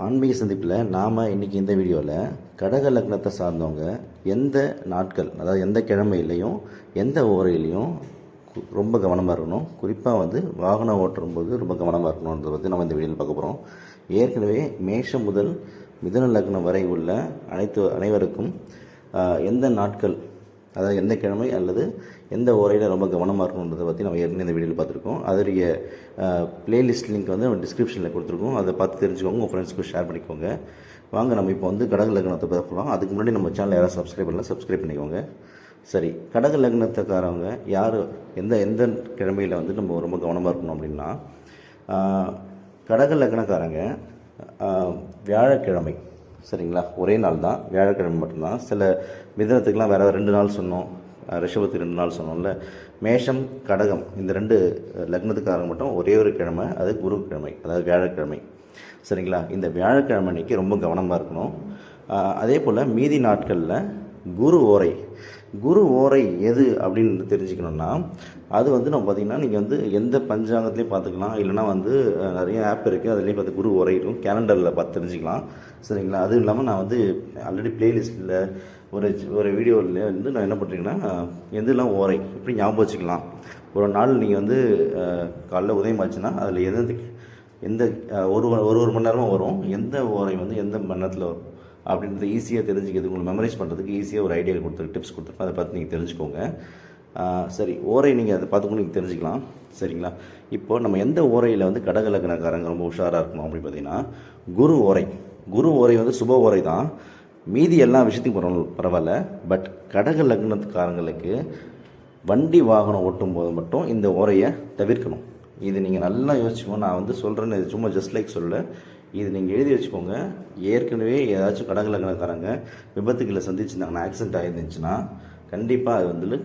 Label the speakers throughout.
Speaker 1: ஆன்மீக சந்திப்பில் நாம் இன்றைக்கி இந்த வீடியோவில் கடக லக்னத்தை சார்ந்தவங்க எந்த நாட்கள், அதாவது எந்த கிழமையிலையும் எந்த ஓரையிலையும் ரொம்ப கவனமாக இருக்கணும். குறிப்பாக வாகனம் ஓட்டும்போது ரொம்ப கவனமாக இருக்கணுன்றதை பற்றி நம்ம இந்த வீடியோவில் பார்க்க போகிறோம். ஏற்கனவே மேஷம் முதல் மிதுன லக்னம் வரை உள்ள அனைவருக்கும் எந்த நாட்கள், அதாவது எந்த கிழமை அல்லது எந்த ஓரையில் ரொம்ப கவனமாக இருக்கணுன்றதை பற்றி நம்ம ஏற்கனவே இந்த வீடியோவில் பார்த்துருக்கோம். அதோடைய பிளேலிஸ்ட் லிங்க் நம்ம டிஸ்கிரிப்ஷனில் கொடுத்துருக்கோம். அதை பார்த்து தெரிஞ்சுக்கோங்க, உங்கள் ஃப்ரெண்ட்ஸ்க்கு ஷேர் பண்ணிக்கோங்க. வாங்க நம்ம இப்போ கடக லக்னத்தை பார்க்கலாம். அதுக்கு முன்னாடி நம்ம சேனல் யாராவது சப்ஸ்கிரைப் பண்ணலாம், சப்ஸ்கிரைப் பண்ணிக்கோங்க. சரி, கடக லக்னத்துக்காரவங்க யார் எந்த எந்த கிழமையில் நம்ம ரொம்ப கவனமாக இருக்கணும் அப்படின்னா, கடக லக்னக்காரங்க வியாழக்கிழமை, சரிங்களா, ஒரே நாள் தான், வியாழக்கிழமை மட்டும்தான். சில மிதனத்துக்கெலாம் வேறு 2 நாள் சொன்னோம், ரிஷபத்துக்கு 2 நாள் சொன்னோம்ல. மேஷம் கடகம் இந்த 2 லக்னத்துக்காரங்க மட்டும் ஒரே ஒரு கிழமை, அது குரு கிழமை, அதாவது வியாழக்கிழமை, சரிங்களா. இந்த வியாழக்கிழமை அன்றைக்கி ரொம்ப கவனமாக இருக்கணும். அதே போல் மீதி நாட்களில் குரு ஓரை எது அப்படின்னு தெரிஞ்சுக்கணுன்னா, அது நம்ம பார்த்திங்கன்னா நீங்கள் எந்த பஞ்சாங்கத்துலேயும் பார்த்துக்கலாம், இல்லைனா நிறைய ஆப் இருக்குது, அதுலேயும் பார்த்து குரு ஓரை இருக்கும், கேலண்டரில் பார்த்து தெரிஞ்சுக்கலாம், சரிங்களா. அதுவும் இல்லாமல் நான் ஆல்ரெடி பிளேலிஸ்ட்டில் ஒரு வீடியோவில் நான் என்ன பண்ணுறீங்கன்னா, எதெல்லாம் ஓரை இப்படி ஞாபகம் வச்சுக்கலாம். ஒரு நாள் நீங்கள் காலைல உதயமாச்சுன்னா அதில் எந்த ஒரு மணி நேரமாக வரும், எந்த ஓரை எந்த மணி நேரத்தில் வரும் அப்படின்றது ஈஸியாக தெரிஞ்சுக்கிறது, உங்களுக்கு மெமரைஸ் பண்ணுறதுக்கு ஈஸியாக ஒரு ஐடியா டிப்ஸ் கொடுத்துருப்பேன். அதை பார்த்து நீங்கள் தெரிஞ்சுக்கோங்க. சரி, ஓரை நீங்கள் அதை பார்த்துக்கணும், நீங்கள் தெரிஞ்சுக்கலாம், சரிங்களா. இப்போது நம்ம எந்த ஓரையில் கடக லக்னக்காரங்க ரொம்ப உஷாராக இருக்கணும் அப்படின்னு பார்த்தீங்கன்னா, குரு ஓரை சுப ஓரை தான். மீதி எல்லா விஷயத்தையும் பரவாயில்ல, பட் கடக லக்னத்துக்காரங்களுக்கு வண்டி வாகனம் ஓட்டும் போது மட்டும் இந்த ஓரையை தவிர்க்கணும். இது நீங்கள் நல்லா யோசிச்சுக்கோங்க. நான் சொல்கிறேன்னு இது சும்மா ஜஸ்ட் லைக் சொல்லலை, இது நீங்கள் எழுதி வச்சுக்கோங்க. ஏற்கனவே ஏதாச்சும் கடக லக்னக்காரங்க விபத்துக்களை சந்திச்சுருந்தாங்கன்னா, ஆக்சிடென்ட் ஆகிருந்துச்சுன்னா கண்டிப்பாக அது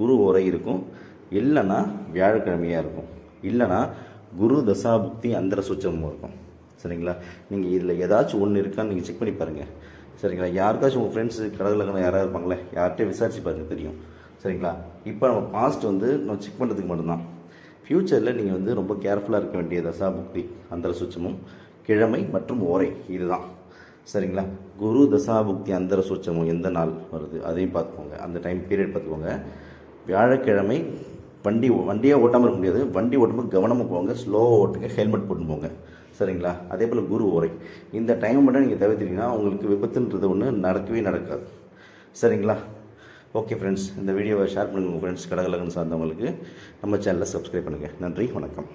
Speaker 1: குரு ஓரை இருக்கும், இல்லைன்னா வியாழக்கிழமையாக இருக்கும், இல்லைனா குரு தசாபுக்தி அந்தர சூட்சமும் இருக்கும், சரிங்களா. நீங்கள் இதில் ஏதாச்சும் ஒன்று இருக்கான்னு நீங்கள் செக் பண்ணி பாருங்கள், சரிங்களா. யாருக்காச்சும் உங்கள் ஃப்ரெண்ட்ஸு கடக லக்னம் யாராவது இருப்பாங்களே, யார்கிட்டையும் விசாரிச்சு பாருங்கள், தெரியும், சரிங்களா. இப்போ நம்ம பாஸ்ட் நம்ம செக் பண்ணுறதுக்கு மட்டும்தான். ஃப்யூச்சரில் நீங்கள் ரொம்ப கேர்ஃபுல்லாக இருக்க வேண்டிய தசாபுக்தி அந்தர சூட்சமும் கிழமை மற்றும் ஓரை இதுதான், சரிங்களா. குரு தசாபுக்தி அந்தர சூட்சமும் எந்த நாள் வருது அதையும் பார்த்துக்கோங்க, அந்த டைம் பீரியட் பார்த்துக்கோங்க. வியாழக்கிழமை வண்டியாக ஓட்டாமல் இருக்க முடியாது, வண்டி ஓட்டும்போது கவனமாக போங்க, ஸ்லோவாக ஓட்டுங்க, ஹெல்மெட் போட்டு போங்க, சரிங்களா. அதே போல் குரு ஓரை இந்த டைம் மட்டும் நீங்கள் தவிர்த்தீங்கன்னா உங்களுக்கு விபத்துன்றது ஒன்று நடக்கவே நடக்காது, சரிங்களா. ஓகே ஃப்ரெண்ட்ஸ், இந்த வீடியோவை ஷேர் பண்ணுங்கள் உங்கள் ஃப்ரெண்ட்ஸ் கடக லக்னம் சார்ந்தவங்களுக்கு. நம்ம சேனலை சப்ஸ்கிரைப் பண்ணுங்கள். நன்றி, வணக்கம்.